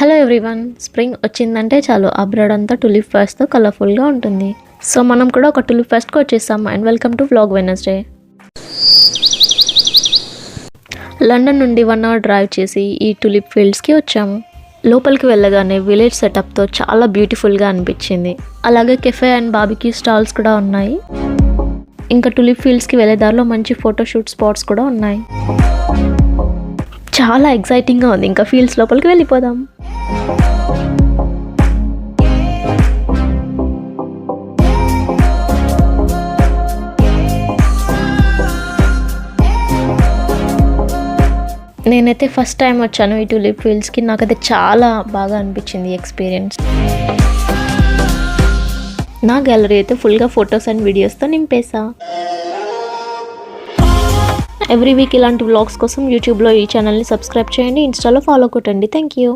Hello everyone, spring వచ్చిందంటే చాలు abroad అంతా టులిప్ ఫెస్ట్తో కలర్ఫుల్గా ఉంటుంది. సో మనం కూడా ఒక టులిప్ ఫెస్ట్కి వచ్చేసాం. And welcome to vlog Wednesday. London నుండి 1 అవర్ డ్రైవ్ చేసి ఈ టులిప్ ఫీల్డ్స్కి వచ్చాము. లోపలికి వెళ్ళగానే విలేజ్ సెటప్తో చాలా బ్యూటిఫుల్గా అనిపించింది. అలాగే కెఫే అండ్ బార్బిక్యూ స్టాల్స్ కూడా ఉన్నాయి. ఇంకా టులిప్ ఫీల్డ్స్కి వెళ్ళే దారిలో మంచి ఫోటోషూట్ స్పాట్స్ కూడా ఉన్నాయి. చాలా ఎక్సైటింగ్గా ఉంది. ఇంకా ఫీల్డ్స్ లోపలికి వెళ్ళిపోదాం. నేనైతే ఫస్ట్ టైం వచ్చాను ఈ టులిప్ ఫీల్డ్స్కి. నాకైతే చాలా బాగా అనిపించింది ఎక్స్పీరియన్స్. నా గ్యాలరీ అయితే ఫుల్గా ఫొటోస్ అండ్ వీడియోస్తో నింపేసా. ఎవ్రీ వీక్ ఇలాంటి వ్లాగ్స్ కోసం యూట్యూబ్లో ఈ ఛానల్ని సబ్స్క్రైబ్ చేయండి, ఇన్స్టాలో ఫాలో కొట్టండి. Thank you.